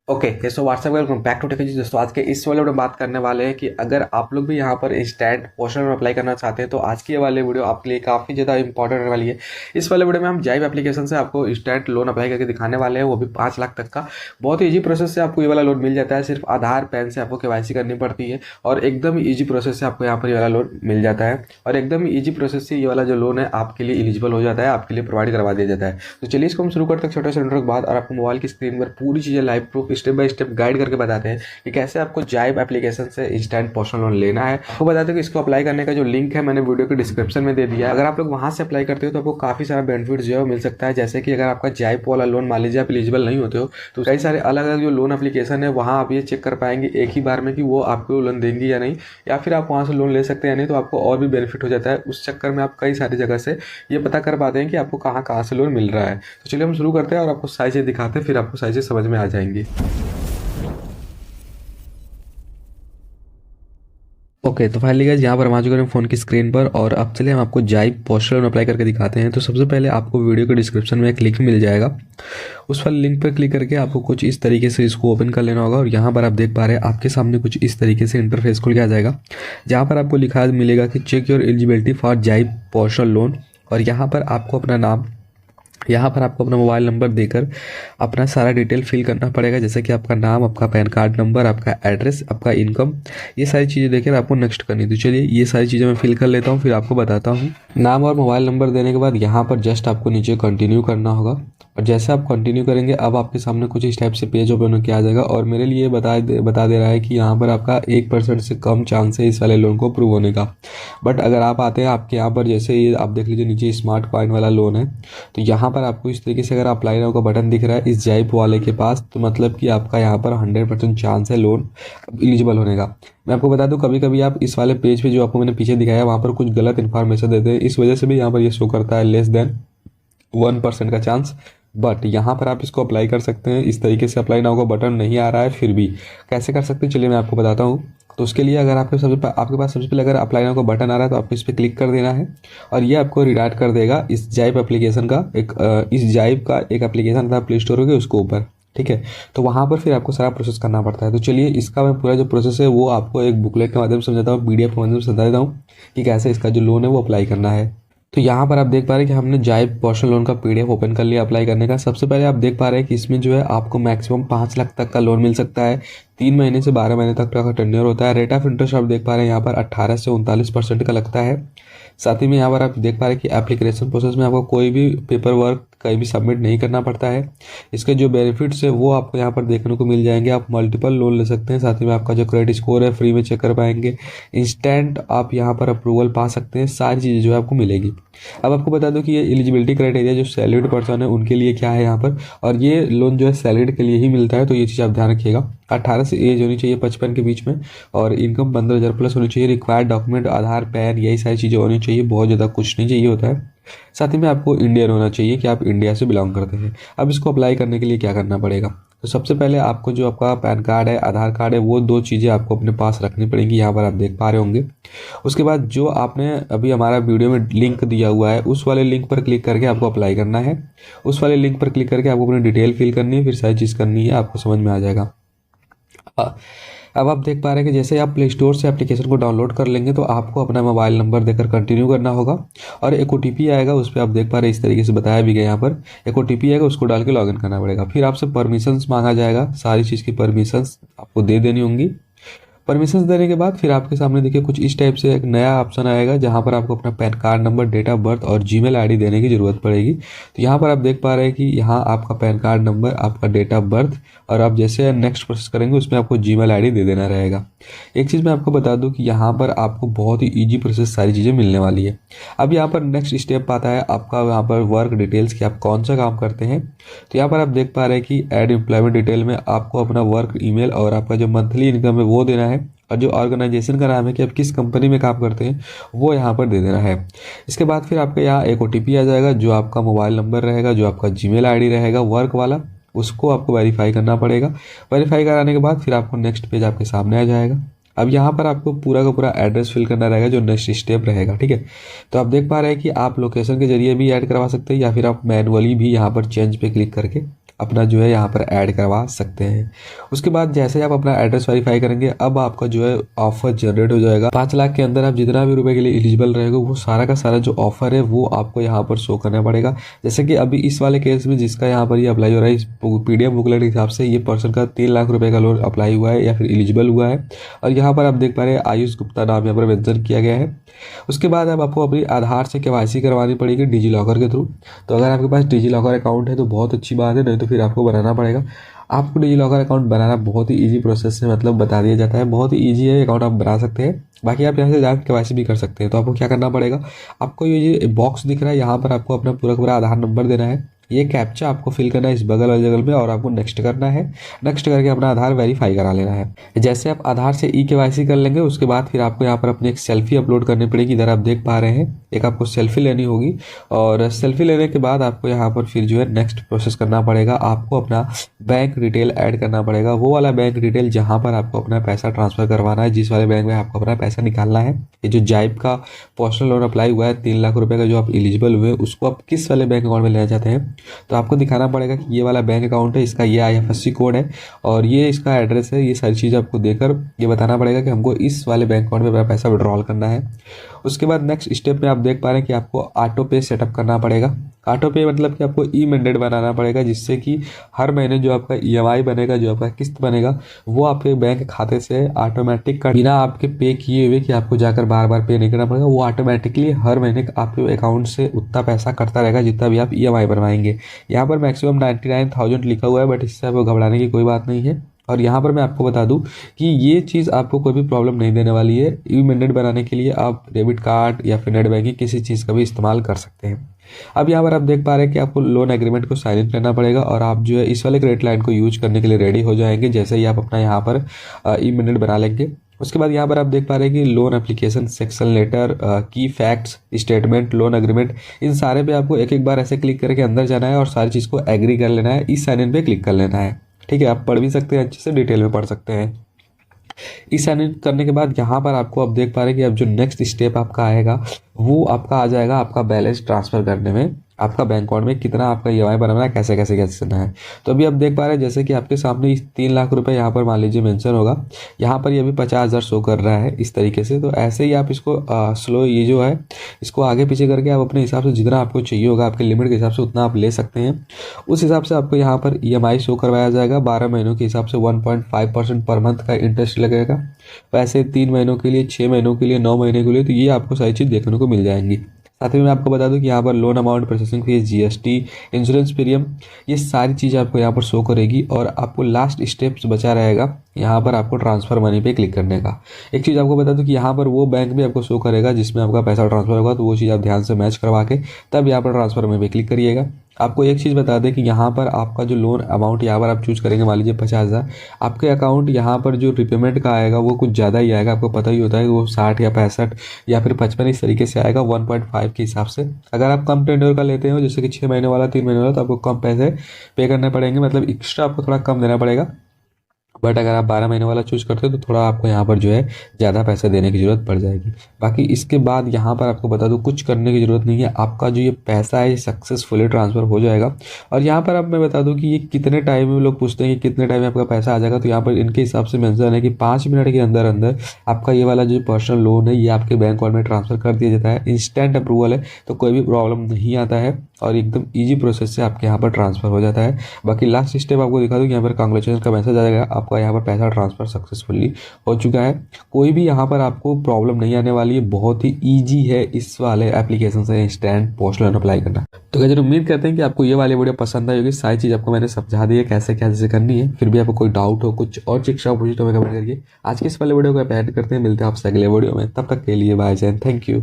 Okay so WhatsApp welcome back to technology दोस्तों। आज के इस वाले वीडियो में बात करने वाले हैं कि अगर आप लोग भी यहाँ पर इंस्टेंट पोस्टल में अप्लाई करना चाहते हैं तो आज की ये वाले वीडियो आपके लिए काफ़ी ज़्यादा इंपॉर्टेंट होने वाली है। इस वाले वीडियो में हम जाइब एप्लीकेशन से आपको इंस्टेंट लोन अप्लाई करके दिखाने वाले हैं, वो भी 5 लाख तक का। बहुत ही ईजी प्रोसेस से आपको ये वाला लोन मिल जाता है। सिर्फ आधार पैन से आपको केवाईसी करनी पड़ती है और एकदम ईजी प्रोसेस से आपको यहाँ पर ये वाला लोन मिल जाता है और एकदम ईजी प्रोसेस से ये वाला जो लोन है आपके लिए एलिजिबल हो जाता है, आपके लिए प्रोवाइड करवा दिया जाता है। तो चलिए इसको हम शुरू करते हैं छोटे से इंट्रो के बाद और आपको मोबाइल की स्क्रीन पर पूरी चीज़ें live proof step by step guide करके बताते हैं कि कैसे आपको जाइब एप्लीकेशन से इंस्टेंट पर्सनल लोन लेना है। आपको बताते हैं कि इसको अप्लाई करने का जो लिंक है मैंने वीडियो के डिस्क्रिप्शन में दे दिया है। अगर आप लोग वहां से अप्लाई करते हो तो आपको काफी सारा बेनिफिट जो है मिल सकता है। जैसे कि अगर आपका जाइब वाला लोन मान लीजिए आप एलिजिबल नहीं होते हो तो कई सारे अलग अलग जो लोन एप्लीकेशन है वहाँ आप ये चेक कर पाएंगे एक ही बार में कि वो आपको लोन देंगे या नहीं, या फिर आप वहाँ से लोन ले सकते हैं या नहीं, तो आपको और भी बेनिफिट हो जाता है। उस चक्कर में आप कई सारी जगह से ये पता कर पाते हैं कि आपको कहाँ कहाँ से लोन मिल रहा है। तो चलिए हम शुरू करते हैं और आपको साइजें दिखाते हैं, फिर आपको साइजें समझ में आ जाएंगी। ओके तो फाइनली गाइस यहाँ पर हम आ चुके हैं फ़ोन की स्क्रीन पर और अब चलिए हम आपको जाइब पोस्टल लोन अप्लाई करके दिखाते हैं। तो सबसे पहले आपको वीडियो के डिस्क्रिप्शन में एक लिंक मिल जाएगा, उस वाले लिंक पर क्लिक करके आपको कुछ इस तरीके से इसको ओपन कर लेना होगा और यहाँ पर आप देख पा रहे हैं आपके सामने कुछ इस तरीके से इंटरफेस खुल के आ जाएगा, जहाँ पर आपको लिखा मिलेगा कि चेक योर एलिजिबिलिटी फॉर जाइब पोस्टल लोन। और यहाँ पर आपको अपना नाम, यहाँ पर आपको अपना मोबाइल नंबर देकर अपना सारा डिटेल फिल करना पड़ेगा, जैसे कि आपका नाम, आपका पैन कार्ड नंबर, आपका एड्रेस, आपका इनकम, ये सारी चीज़ें देकर आपको नेक्स्ट करनी। तो चलिए ये सारी चीज़ें मैं फिल कर लेता हूँ, फिर आपको बताता हूँ। नाम और मोबाइल नंबर देने के बाद यहाँ पर जस्ट आपको नीचे कंटिन्यू करना होगा और जैसे आप कंटिन्यू करेंगे अब आपके सामने कुछ इस टाइप से पेज ओपन होकर आ जाएगा और मेरे लिए बता दे रहा है कि यहाँ पर आपका 1% से कम चांस है इस वाले लोन को अप्रूव होने का। बट अगर आप आते हैं आपके यहाँ पर जैसे ये आप देख लीजिए नीचे स्मार्ट कॉइन वाला लोन है, तो यहाँ पर आपको इस तरीके से अगर अप्लाई नाउ का बटन दिख रहा है इस जाइब वाले के पास, तो मतलब कि आपका यहाँ पर 100% चांस है लोन एलिजिबल होने का। मैं आपको बता दूं कभी कभी आप इस वाले पेज पे जो आपको मैंने पीछे दिखाया वहाँ पर कुछ गलत इन्फॉर्मेशन देते हैं, इस वजह से भी यहाँ पर ये शो करता है लेस देन 1% का चांस। बट यहाँ पर आप इसको अप्लाई कर सकते हैं। इस तरीके से अप्लाई नाउ का बटन नहीं आ रहा है, फिर भी कैसे कर सकते हैं चलिए मैं आपको बताता हूँ। तो उसके लिए अगर आपके पास सबसे पहले अगर अप्लाई नाउ का बटन आ रहा है तो आपको इस पर क्लिक कर देना है और ये आपको रिडायरेक्ट कर देगा इस जाइब एप्लीकेशन का इस जाइब का एक एप्लीकेशन था प्ले स्टोर के उसके ऊपर, ठीक है। तो वहाँ पर फिर आपको सारा प्रोसेस करना पड़ता है। तो चलिए इसका मैं पूरा जो प्रोसेस है वो आपको एक बुकलेट के माध्यम से समझाता हूँ, PDF के माध्यम से समझा देता हूँ कि कैसे इसका जो लोन है वो अप्लाई करना है। तो यहाँ पर आप देख पा रहे हैं कि हमने जाइब पर्सनल लोन का PDF ओपन कर लिया अप्लाई करने का। सबसे पहले आप देख पा रहे हैं कि इसमें जो है आपको मैक्सिमम 5 लाख तक का लोन मिल सकता है। 3 महीने से 12 महीने तक का टेन्योर होता है। रेट ऑफ इंटरेस्ट आप देख पा रहे हैं यहाँ पर 18 से 39% का लगता है। साथ ही में यहाँ पर आप देख पा रहे हैं कि एप्लीकेशन प्रोसेस में आपको कोई भी पेपर वर्क कहीं भी सबमिट नहीं करना पड़ता है। इसके जो बेनिफिट्स है वो आपको यहाँ पर देखने को मिल जाएंगे। आप मल्टीपल लोन ले सकते हैं, साथ ही में आपका जो क्रेडिट स्कोर है फ्री में चेक कर पाएंगे। इंस्टेंट आप यहाँ पर अप्रूवल पा सकते हैं, सारी चीज़ें जो है आपको मिलेगी। अब आपको बता दूं कि ये एलिजिबिलिटी क्राइटेरिया जो सैलरीड पर्सन है उनके लिए क्या है यहाँ पर, और ये लोन जो है सैलरीड के लिए ही मिलता है, तो ये चीज़ आप ध्यान रखिएगा। 18 से एज होनी चाहिए 55 के बीच में और इनकम 15,000 प्लस होनी चाहिए। रिक्वायर्ड डॉक्यूमेंट आधार पैन यही सारी चीज़ें होनी चाहिए, बहुत ज़्यादा कुछ नहीं चाहिए होता है। साथ ही में आपको इंडियन होना चाहिए कि आप इंडिया से बिलोंग करते हैं। अब इसको अप्लाई करने के लिए क्या करना पड़ेगा, तो सबसे पहले आपको जो आपका पैन कार्ड है, आधार कार्ड है, वो 2 चीज़ें आपको अपने पास रखनी पड़ेंगी, यहाँ पर आप देख पा रहे होंगे। उसके बाद जो आपने अभी हमारा वीडियो में लिंक दिया हुआ है उस वाले लिंक पर क्लिक करके आपको अप्लाई करना है। उस वाले लिंक पर क्लिक करके आपको अपनी डिटेल फिल करनी है, फिर सारी चीज़ करनी है, आपको समझ में आ जाएगा। अब आप देख पा रहे हैं कि जैसे आप प्ले स्टोर से एप्लीकेशन को डाउनलोड कर लेंगे तो आपको अपना मोबाइल नंबर देकर कंटिन्यू करना होगा और एक OTP आएगा, उस पर आप देख पा रहे हैं इस तरीके से बताया भी गया यहाँ पर एक OTP आएगा, उसको डाल के लॉगिन करना पड़ेगा। फिर आपसे परमिशंस मांगा जाएगा, सारी चीज़ की परमिशंस आपको दे देनी होंगी। परमिशंस देने के बाद फिर आपके सामने देखिए कुछ इस टाइप से एक नया ऑप्शन आएगा जहां पर आपको अपना pan card number, date of birth और जीमेल आईडी देने की ज़रूरत पड़ेगी। तो यहाँ पर आप देख पा रहे हैं कि यहाँ आपका पैन कार्ड नंबर, आपका डेट ऑफ बर्थ और आप जैसे नेक्स्ट प्रोसेस करेंगे उसमें आपको जीमेल आईडी दे देना रहेगा। एक चीज़ मैं आपको बता दूं कि यहाँ पर आपको बहुत ही ईजी प्रोसेस सारी चीज़ें मिलने वाली है। अब यहाँ पर नेक्स्ट स्टेप आता है आपका यहाँ पर वर्क डिटेल्स की, आप कौन सा काम करते हैं। तो यहाँ पर आप देख पा रहे हैं कि ऐड एम्प्लॉयमेंट डिटेल में आपको अपना वर्क ईमेल और आपका जो मंथली इनकम है वो देना है और जो ऑर्गेनाइजेशन का नाम है कि आप किस कंपनी में काम करते हैं वो यहाँ पर दे देना है। इसके बाद फिर आपके यहाँ एक OTP आ जाएगा जो आपका मोबाइल नंबर रहेगा, जो आपका जीमेल आईडी रहेगा वर्क वाला, उसको आपको वेरीफाई करना पड़ेगा। वेरीफाई कराने के बाद फिर आपको नेक्स्ट पेज आपके सामने आ जाएगा। अब यहाँ पर आपको पूरा का पूरा एड्रेस फिल करना रहेगा जो नेक्स्ट स्टेप रहेगा, ठीक है। तो आप देख पा रहे हैं कि आप लोकेशन के जरिए भी ऐड करवा सकते हैं या फिर आप मैनुअली भी यहाँ पर चेंज पे क्लिक करके अपना जो है यहाँ पर ऐड करवा सकते हैं। उसके बाद जैसे आप अपना एड्रेस वेरीफाई करेंगे, अब आपका जो है ऑफर जनरेट हो जाएगा। 5 लाख के अंदर आप जितना भी रुपए के लिए एलिजिबल रहेगा, वो सारा का सारा जो ऑफर है वो आपको यहाँ पर शो करना पड़ेगा। जैसे कि अभी इस वाले केस में जिसका यहाँ पर ये अप्लाई हो रहा है, इस पीडीएफ बुकलेट के हिसाब से ये पर्सन का 3 लाख रुपए का लोन अप्लाई हुआ है या फिर एलिजिबल हुआ है। और यहाँ पर आप देख पा रहे हैं आयुष गुप्ता नाम यहाँ पर मेंशन किया गया है। उसके बाद अब आपको अपनी आधार से केवाईसी करवानी पड़ेगी डिजी लॉकर के थ्रू। तो अगर आपके पास डिजी लॉकर अकाउंट है तो बहुत अच्छी बात है, नहीं तो फिर आपको बनाना पड़ेगा। आपको डिजी लॉकर अकाउंट बनाना बहुत ही इजी प्रोसेस से मतलब बता दिया जाता है, बहुत ही इजी है, अकाउंट आप बना सकते हैं। बाकी आप यहाँ से जाकर केवाईसी भी कर सकते हैं। तो आपको क्या करना पड़ेगा, आपको ये जो बॉक्स दिख रहा है यहाँ पर आपको अपना पूरा पूरा आधार नंबर देना है, ये कैप्चा आपको फिल करना है इस बगल वाले जगह में और आपको नेक्स्ट करना है। नेक्स्ट करके अपना आधार वेरीफाई करा लेना है। जैसे आप आधार से केवाईसी कर लेंगे, उसके बाद फिर आपको यहाँ पर अपनी एक सेल्फी अपलोड करनी पड़ेगी। इधर आप देख पा रहे हैं एक आपको सेल्फी लेनी होगी और सेल्फी लेने के बाद आपको यहाँ पर फिर जो है नेक्स्ट प्रोसेस करना पड़ेगा। आपको अपना बैंक डिटेल ऐड करना पड़ेगा, वो वाला बैंक डिटेल जहाँ पर आपको अपना पैसा ट्रांसफर करवाना है, जिस वाले बैंक में आपको अपना पैसा निकालना है। ये जो जाइब का पर्सनल लोन अप्लाई हुआ है 3 लाख रुपए का जो आप एलिजिबल हुए, उसको आप किस वाले बैंक अकाउंट में लेना चाहते हैं, तो आपको दिखाना पड़ेगा कि ये वाला बैंक अकाउंट है, इसका ये IFSC कोड है और ये इसका एड्रेस है। ये सारी चीज़ आपको देकर ये बताना पड़ेगा कि हमको इस वाले बैंक अकाउंट में अपना पैसा विड्रॉल करना है। उसके बाद नेक्स्ट स्टेप में आप देख पा रहे हैं कि आपको ऑटो पे सेटअप करना पड़ेगा। ऑटो पे मतलब कि आपको ई-मैंडेट बनाना पड़ेगा, जिससे कि हर महीने जो आपका EMI बनेगा, जो आपका किस्त बनेगा, वो आपके बैंक खाते से ऑटोमेटिक बिना आपके पे किए हुए कि आपको जाकर बार बार पे नहीं करना पड़ेगा, वो ऑटोमेटिकली हर महीने आपके अकाउंट से उतना पैसा कटता रहेगा जितना भी आप EMI बनवाएंगे। यहाँ पर मैक्सिमम 99,000 लिखा हुआ है, बट इससे आपको घबराने की कोई बात नहीं है। और यहाँ पर मैं आपको बता दूं कि ये चीज़ आपको कोई भी प्रॉब्लम नहीं देने वाली है। ई-मैंडेट बनाने के लिए आप डेबिट कार्ड या फिर नेट बैंकिंग किसी चीज़ का भी इस्तेमाल कर सकते हैं। अब यहाँ पर आप देख पा रहे हैं कि आपको लोन एग्रीमेंट को साइन इन करना पड़ेगा और आप जो है इस वाले क्रेडिट लाइन को यूज करने के लिए रेडी हो जाएंगे जैसे ही आप अपना यहाँ पर ई-मैंडेट बना लेंगे। उसके बाद यहाँ पर आप देख पा रहे हैं कि लोन एप्लीकेशन, सेक्शन लेटर, की फैक्ट्स, स्टेटमेंट, लोन एग्रीमेंट, इन सारे पे आपको एक एक बार ऐसे क्लिक करके अंदर जाना है और सारी चीज़ को एग्री कर लेना है। इस साइन इन पे क्लिक कर लेना है। ठीक है, आप पढ़ भी सकते हैं, अच्छे से डिटेल में पढ़ सकते हैं। इस साइन इन करने के बाद यहाँ पर आपको अब देख पा रहे हैं कि अब जो नेक्स्ट स्टेप आपका आएगा वो आपका आ जाएगा आपका बैलेंस ट्रांसफर करने में, आपका बैंक अकाउंट में कितना आपका EMI बनना है, कैसे कैसे कैसे करना है। तो अभी आप देख पा रहे हैं जैसे कि आपके सामने 3 लाख रुपए यहाँ पर मान लीजिए मेंशन होगा, यहाँ पर ये भी 50,000 शो कर रहा है इस तरीके से। तो ऐसे ही आप इसको स्लो ये जो है इसको आगे पीछे करके आप अपने हिसाब से जितना आपको चाहिए होगा आपके लिमिट के हिसाब से उतना आप ले सकते हैं। उस हिसाब से आपको यहाँ पर EMI शो करवाया जाएगा। 12 महीनों के हिसाब से 1.5% पर मंथ का इंटरेस्ट लगेगा। वैसे 3 महीनों के लिए, 6 महीनों के लिए, 9 महीने के लिए, तो ये आपको सारी चीज़ देखने को मिल जाएंगी। साथ ही मैं आपको बता दूं कि यहाँ पर loan amount, processing fees, GST, insurance premium, ये सारी चीज़ आपको यहाँ पर शो करेगी। और आपको लास्ट स्टेप्स बचा रहेगा यहाँ पर आपको ट्रांसफर मनी पे क्लिक करने का। एक चीज़ आपको बता दूं कि यहाँ पर वो बैंक भी आपको शो करेगा जिसमें आपका पैसा ट्रांसफर होगा, तो वो चीज़ आप ध्यान से मैच करवा के तब यहाँ पर ट्रांसफर मनी पे क्लिक करिएगा। आपको एक चीज़ बता दें कि यहाँ पर आपका जो लोन अमाउंट यहाँ पर आप चूज करेंगे, मान लीजिए 50,000, आपके अकाउंट यहाँ पर जो रिपेमेंट का आएगा वो कुछ ज़्यादा ही आएगा। आपको पता ही होता है कि वो 60 या 65 या फिर 55 इस तरीके से आएगा 1.5 के हिसाब से। अगर आप कम टेन्योर का लेते हो जैसे कि 6 महीने वाला, 3 महीने वाला, तो आपको कम पैसे पे करने पड़ेंगे, मतलब एक्स्ट्रा आपको थोड़ा कम देना पड़ेगा। बट अगर आप 12 महीने वाला चूज करते हो तो थोड़ा आपको यहाँ पर जो है ज़्यादा पैसे देने की ज़रूरत पड़ जाएगी। बाकी इसके बाद यहाँ पर आपको बता दूँ कुछ करने की ज़रूरत नहीं है, आपका जो ये पैसा है ये सक्सेसफुली ट्रांसफ़र हो जाएगा। और यहाँ पर अब मैं बता दूँ कि ये कितने टाइम में, लोग पूछते हैं कि कितने टाइम में आपका पैसा आ जाएगा, तो यहाँ पर इनके हिसाब से मेंशन है कि 5 मिनट के अंदर अंदर आपका ये वाला जो पर्सनल लोन है ये आपके बैंक अकाउंट में ट्रांसफ़र कर दिया जाता है। इंस्टेंट अप्रूवल है तो कोई भी प्रॉब्लम नहीं आता है और एकदम ईजी प्रोसेस से आपके यहाँ पर ट्रांसफ़र हो जाता है। बाकी लास्ट स्टेप आपको दिखा दूँ कि यहाँ पर कांग्रेचुलेशन का मैसेज आ जाएगा, आपका यहाँ पर पैसा ट्रांसफ़र सक्सेसफुली हो चुका है। कोई भी यहाँ पर आपको प्रॉब्लम नहीं आने वाली है, बहुत ही ईजी है इस वाले एप्लीकेशन से इंस्टेंट पोस्टल लोन अप्लाई करना। तो गाइस उम्मीद करते हैं कि आपको ये वाली वीडियो पसंद आई होगी। सारी चीज़ आपको मैंने समझा दी है कैसे कैसे करनी है। फिर भी आपको कोई डाउट हो, कुछ और शिक्षा पूछी तो हमें कमेंट करिए। आज के इस वाले वीडियो को ऐड करते हैं, मिलते हैं आपसे अगले वीडियो में। तब तक के लिए बाय जय, थैंक यू।